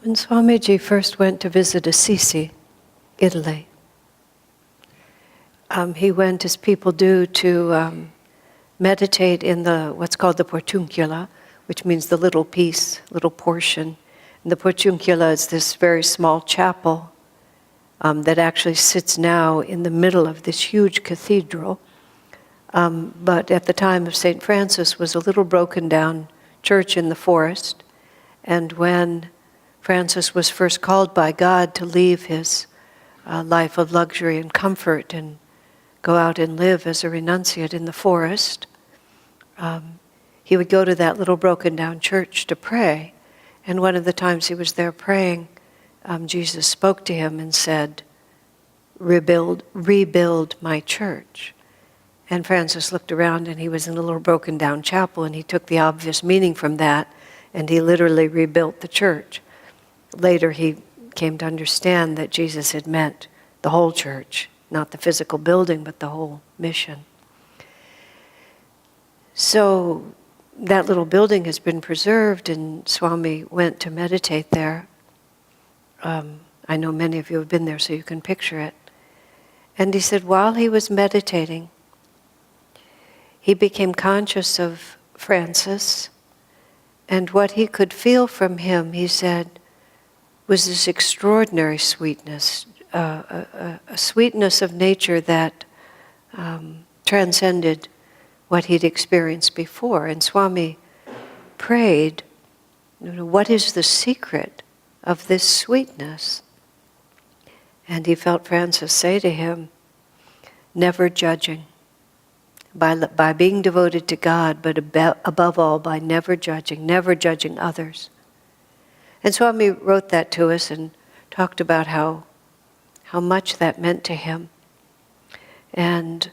When Swamiji first went to visit Assisi, Italy, he went, as people do, to meditate in what's called the portiuncula, which means the little piece, little portion. And the portiuncula is this very small chapel that actually sits now in the middle of this huge cathedral. But at the time of St. Francis was a little broken down church in the forest. And when Francis was first called by God to leave his life of luxury and comfort and go out and live as a renunciate in the forest, he would go to that little broken down church to pray. And one of the times he was there praying, Jesus spoke to him and said, rebuild my church. And Francis looked around and he was in a little broken down chapel, and he took the obvious meaning from that and he literally rebuilt the church. Later he came to understand that Jesus had meant the whole church, not the physical building, but the whole mission. So that little building has been preserved, and Swami went to meditate there. I know many of you have been there, so you can picture it. And he said while he was meditating, he became conscious of Francis, and what he could feel from him, he said, was this extraordinary sweetness, a sweetness of nature that transcended what he'd experienced before. And Swami prayed, what is the secret of this sweetness? And he felt Francis say to him, never judging. By being devoted to God, but above all, by never judging others. And Swami wrote that to us and talked about how much that meant to him. And,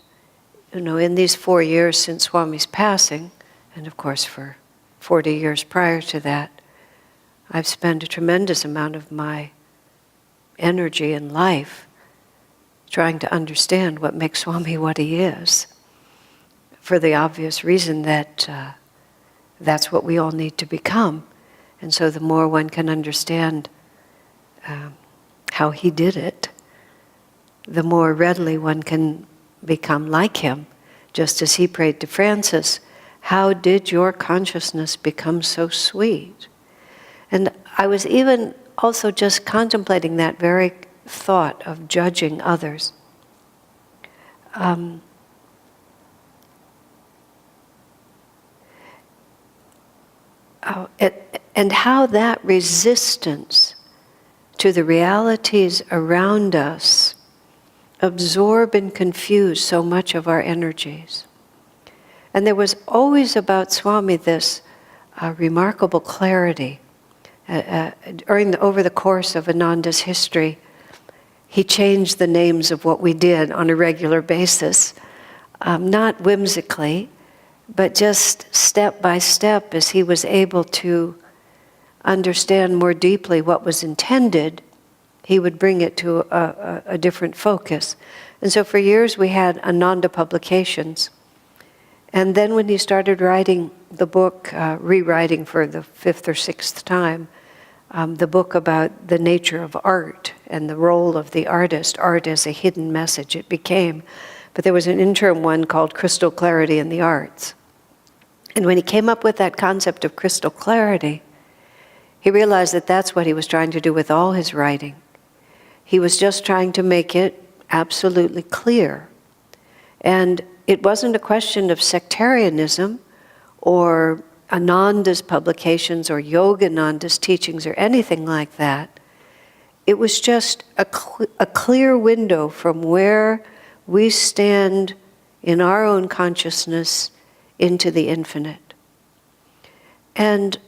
in these 4 years since Swami's passing, and of course for 40 years prior to that, I've spent a tremendous amount of my energy and life trying to understand what makes Swami what he is, for the obvious reason that that's what we all need to become. And so the more one can understand how he did it, the more readily one can become like him. Just as he prayed to Francis, how did your consciousness become so sweet? And I was even also just contemplating that very thought of judging others. And how that resistance to the realities around us absorb and confuse so much of our energies. And there was always about Swami this remarkable clarity. Over the course of Ananda's history, he changed the names of what we did on a regular basis, not whimsically, but just step by step, as he was able to understand more deeply what was intended, he would bring it to a different focus. And so for years we had Ananda publications. And then when he started writing the book, rewriting for the 5th or 6th time, the book about the nature of art and the role of the artist, art as a hidden message it became. But there was an interim one called Crystal Clarity in the Arts. And when he came up with that concept of crystal clarity, he realized that that's what he was trying to do with all his writing. He was just trying to make it absolutely clear. And it wasn't a question of sectarianism or Ananda's publications or Yogananda's teachings or anything like that. It was just a clear window from where we stand in our own consciousness into the infinite. And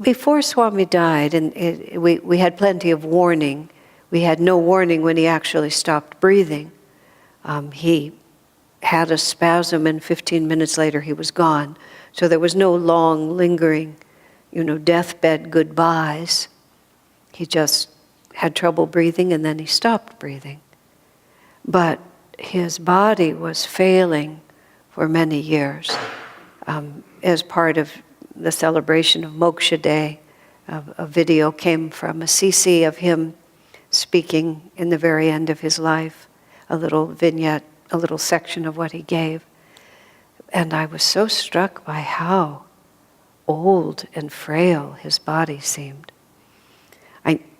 before Swami died, and we had plenty of warning. We had no warning when he actually stopped breathing. He had a spasm, and 15 minutes later he was gone. So there was no long, lingering, deathbed goodbyes. He just had trouble breathing, and then he stopped breathing. But his body was failing for many years. As part of the celebration of Moksha Day, A video came from a CC of him speaking in the very end of his life, a little vignette, a little section of what he gave. And I was so struck by how old and frail his body seemed.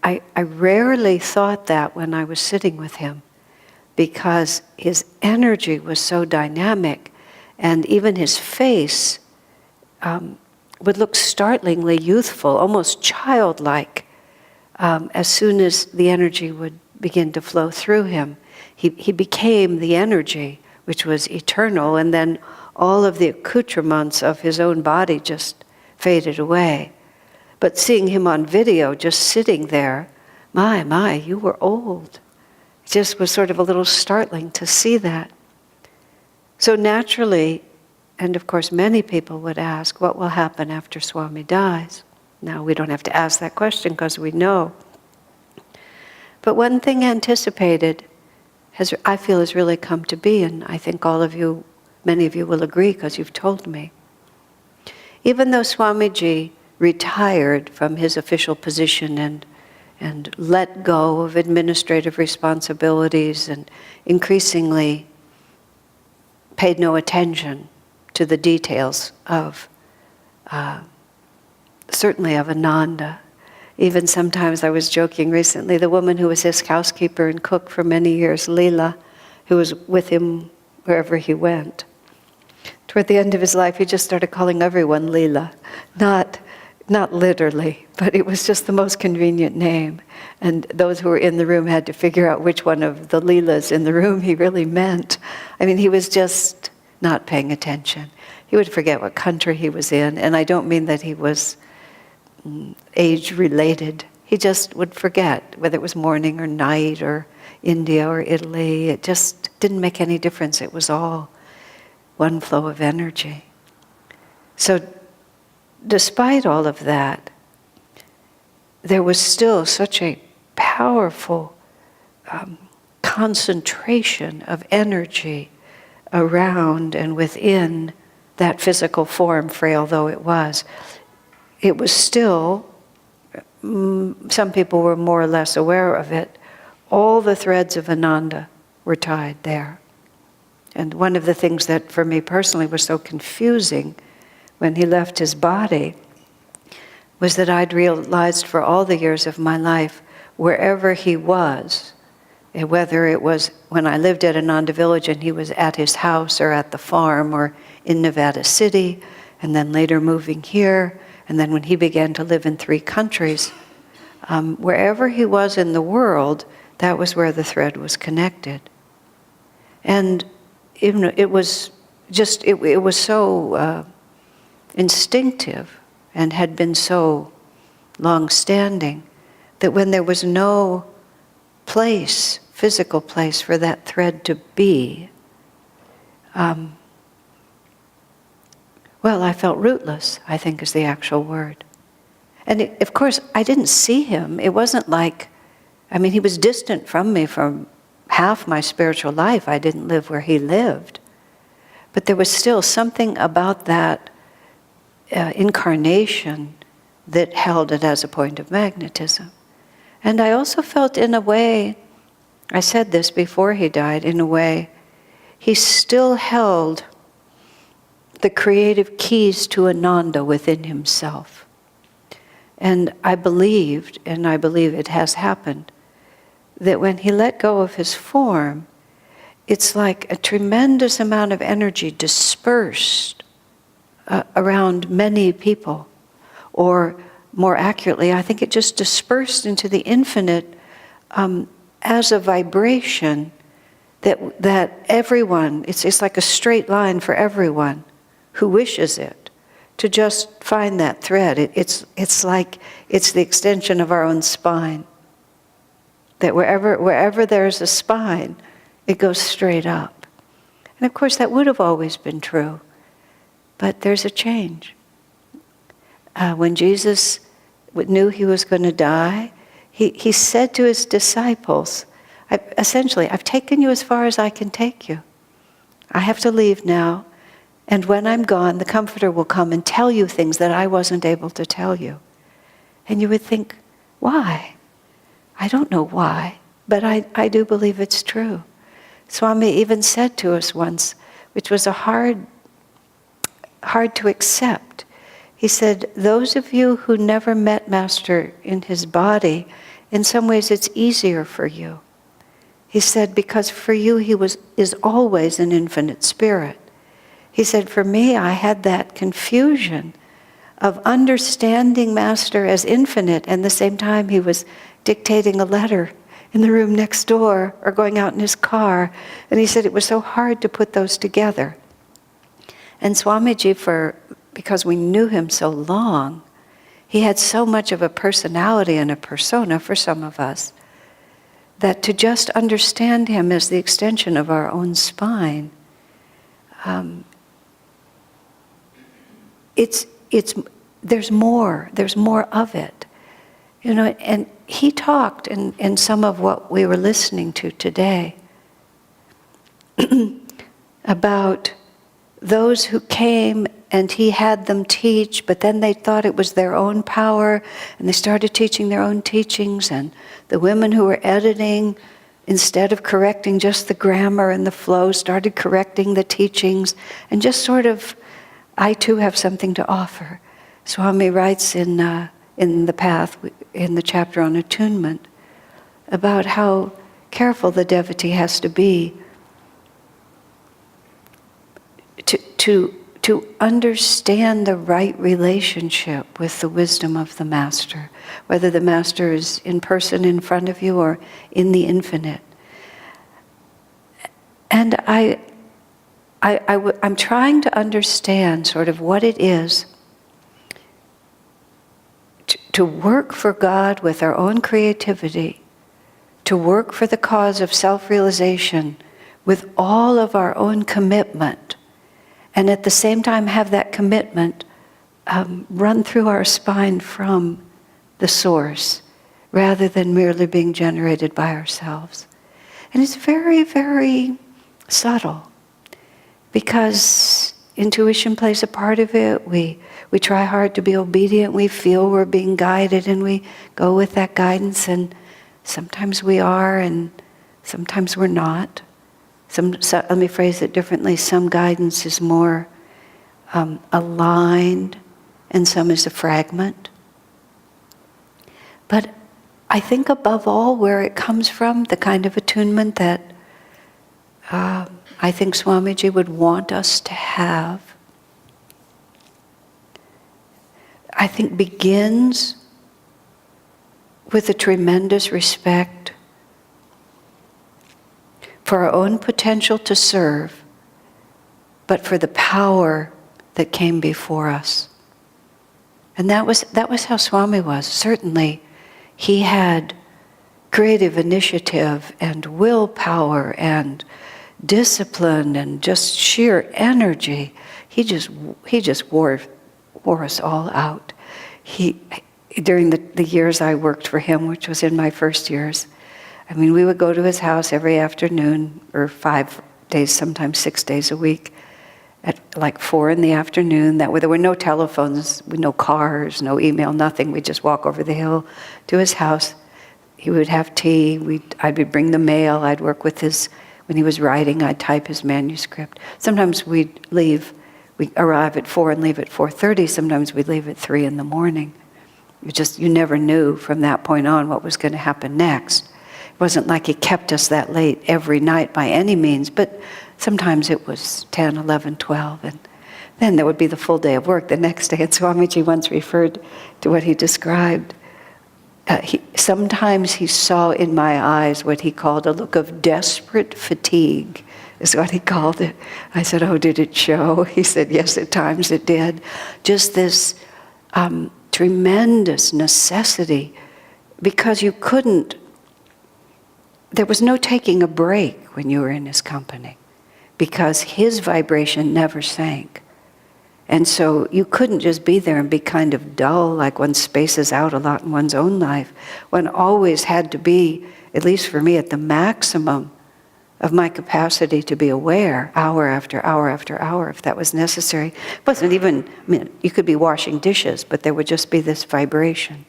I rarely thought that when I was sitting with him, because his energy was so dynamic, and even his face would look startlingly youthful, almost childlike, as soon as the energy would begin to flow through him. He became the energy, which was eternal, and then all of the accoutrements of his own body just faded away. But seeing him on video, just sitting there, my, you were old. It just was sort of a little startling to see that. So naturally, and of course many people would ask, what will happen after Swami dies? Now we don't have to ask that question because we know. But one thing anticipated, I feel has really come to be, and I think all of you, many of you will agree because you've told me. Even though Swamiji retired from his official position and let go of administrative responsibilities and increasingly paid no attention to the details of, certainly of Ananda. Even sometimes, I was joking recently, the woman who was his housekeeper and cook for many years, Leela, who was with him wherever he went. Toward the end of his life, he just started calling everyone Leela. Not literally, but it was just the most convenient name. And those who were in the room had to figure out which one of the Leelas in the room he really meant. I mean, he was just not paying attention. He would forget what country he was in, and I don't mean that he was age-related. He just would forget whether it was morning or night or India or Italy. It just didn't make any difference. It was all one flow of energy. So despite all of that, there was still such a powerful concentration of energy around and within that physical form, frail though it was. It was still, some people were more or less aware of it, all the threads of Ananda were tied there. And one of the things that for me personally was so confusing when he left his body was that I'd realized for all the years of my life, wherever he was, whether it was when I lived at Ananda Village and he was at his house or at the farm or in Nevada City, and then later moving here, and then when he began to live in 3 countries, wherever he was in the world, that was where the thread was connected. And it was just, it was so instinctive and had been so long-standing that when there was no place, physical place for that thread to be, well, I felt rootless, I think is the actual word. And of course, I didn't see him. It wasn't like, I mean, he was distant from me for half my spiritual life. I didn't live where he lived. But there was still something about that incarnation that held it as a point of magnetism. And I also felt in a way, I said this before he died, in a way, he still held the creative keys to Ananda within himself. And I believed, and I believe it has happened, that when he let go of his form, it's like a tremendous amount of energy dispersed around many people. Or more accurately, I think it just dispersed into the infinite as a vibration that everyone, it's like a straight line for everyone who wishes it, to just find that thread. It's like it's the extension of our own spine. That wherever there's a spine, it goes straight up. And of course that would have always been true, but there's a change. When Jesus knew he was going to die, he said to his disciples, essentially, I've taken you as far as I can take you. I have to leave now. And when I'm gone, the Comforter will come and tell you things that I wasn't able to tell you. And you would think, why? I don't know why, but I do believe it's true. Swami even said to us once, which was hard to accept. He said, those of you who never met Master in his body, in some ways it's easier for you. He said, because for you he is always an infinite spirit. He said, for me, I had that confusion of understanding Master as infinite, and at the same time he was dictating a letter in the room next door or going out in his car. And he said it was so hard to put those together. And Swamiji, because we knew him so long, he had so much of a personality and a persona for some of us, that to just understand him as the extension of our own spine, there's more of it. You know, and he talked in some of what we were listening to today about those who came and he had them teach, but then they thought it was their own power, and they started teaching their own teachings, and the women who were editing, instead of correcting just the grammar and the flow, started correcting the teachings, and just sort of, I too have something to offer. Swami writes in the Path, in the chapter on attunement, about how careful the devotee has to be to understand the right relationship with the wisdom of the Master, whether the Master is in person in front of you or in the infinite. And I'm trying to understand sort of what it is to work for God with our own creativity, to work for the cause of self-realization with all of our own commitment, and at the same time have that commitment run through our spine from the source, rather than merely being generated by ourselves. And it's very, very subtle, because intuition plays a part of it. We try hard to be obedient. We feel we're being guided, and we go with that guidance, and sometimes we are, and sometimes we're not. Let me phrase it differently. Some guidance is more aligned, and some is a fragment. But I think above all, where it comes from, the kind of attunement that I think Swamiji would want us to have, I think begins with a tremendous respect for our own potential to serve, but for the power that came before us. And that was how Swami was. Certainly, he had creative initiative and willpower and discipline and just sheer energy. He just wore us all out. During the years I worked for him, which was in my first years, I mean, we would go to his house every afternoon, or 5 days, sometimes 6 days a week, at like 4 p.m. That way there were no telephones, no cars, no email, nothing. We'd just walk over the hill to his house. He would have tea. I would bring the mail. I'd work with when he was writing, I'd type his manuscript. Sometimes we'd arrive at 4 and leave at 4:30. Sometimes we'd leave at 3 a.m. You never knew from that point on what was going to happen next. It wasn't like he kept us that late every night by any means, but sometimes it was 10, 11, 12, and then there would be the full day of work the next day. And Swamiji once referred to what he described. Sometimes he saw in my eyes what he called a look of desperate fatigue, is what he called it. I said, "Oh, did it show?" He said, "Yes, at times it did." Just this tremendous necessity, because there was no taking a break when you were in his company, because his vibration never sank. And so you couldn't just be there and be kind of dull, like one spaces out a lot in one's own life. One always had to be, at least for me, at the maximum of my capacity to be aware, hour after hour after hour, if that was necessary. It wasn't even, you could be washing dishes, but there would just be this vibration.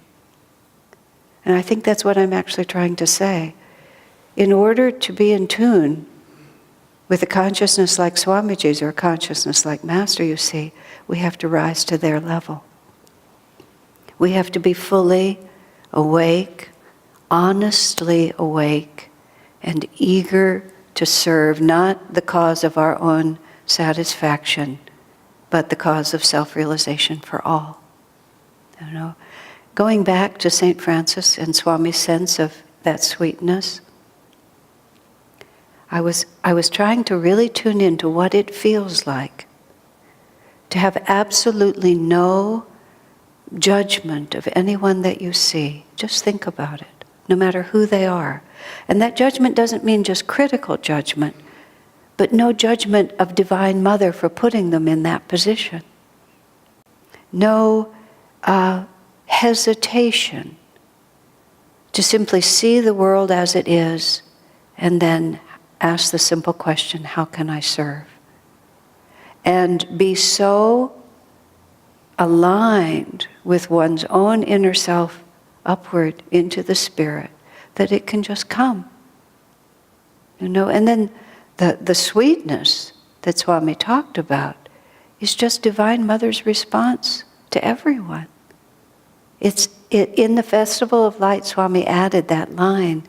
And I think that's what I'm actually trying to say. In order to be in tune with a consciousness like Swamiji's or a consciousness like Master, you see, we have to rise to their level. We have to be fully awake, honestly awake, and eager to serve not the cause of our own satisfaction, but the cause of self-realization for all. You know, going back to St. Francis and Swami's sense of that sweetness, I was trying to really tune into what it feels like to have absolutely no judgment of anyone that you see. Just think about it, no matter who they are. And that judgment doesn't mean just critical judgment, but no judgment of Divine Mother for putting them in that position. No hesitation to simply see the world as it is and then ask the simple question, how can I serve? And be so aligned with one's own inner self upward into the spirit that it can just come. You know, and then the sweetness that Swami talked about is just Divine Mother's response to everyone. In the Festival of Light, Swami added that line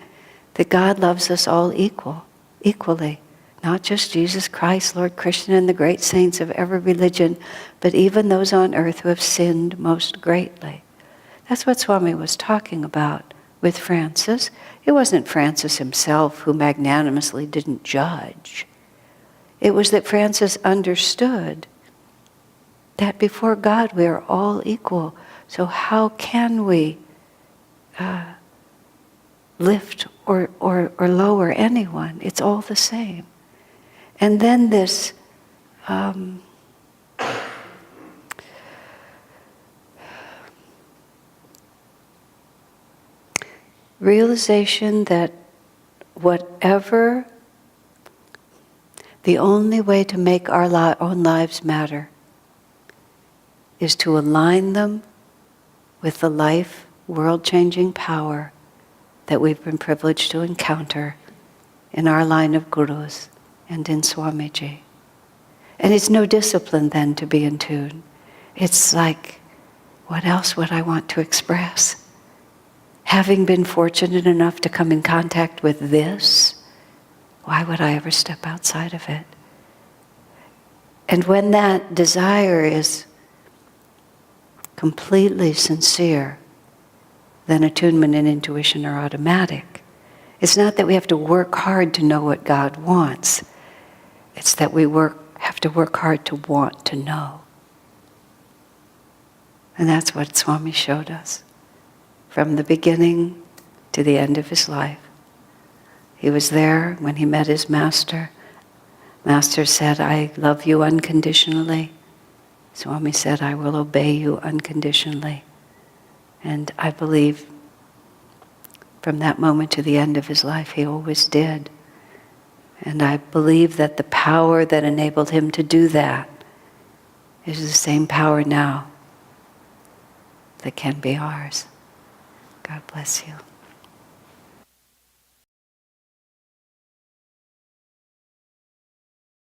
that God loves us all equally. Not just Jesus Christ, Lord Krishna, and the great saints of every religion, but even those on earth who have sinned most greatly. That's what Swami was talking about with Francis. It wasn't Francis himself who magnanimously didn't judge. It was that Francis understood that before God we are all equal. So how can we lift or lower anyone? It's all the same. And then this realization that whatever, the only way to make our own lives matter is to align them with the life, world-changing power that we've been privileged to encounter in our line of gurus and in Swamiji. And it's no discipline then to be in tune. It's like, what else would I want to express? Having been fortunate enough to come in contact with this, why would I ever step outside of it? And when that desire is completely sincere, then attunement and intuition are automatic. It's not that we have to work hard to know what God wants. It's that we have to work hard to want to know. And that's what Swami showed us from the beginning to the end of his life. He was there when he met his master. Master said, I love you unconditionally. Swami said, I will obey you unconditionally. And I believe from that moment to the end of his life, he always did. And I believe that the power that enabled him to do that is the same power now that can be ours. God bless you.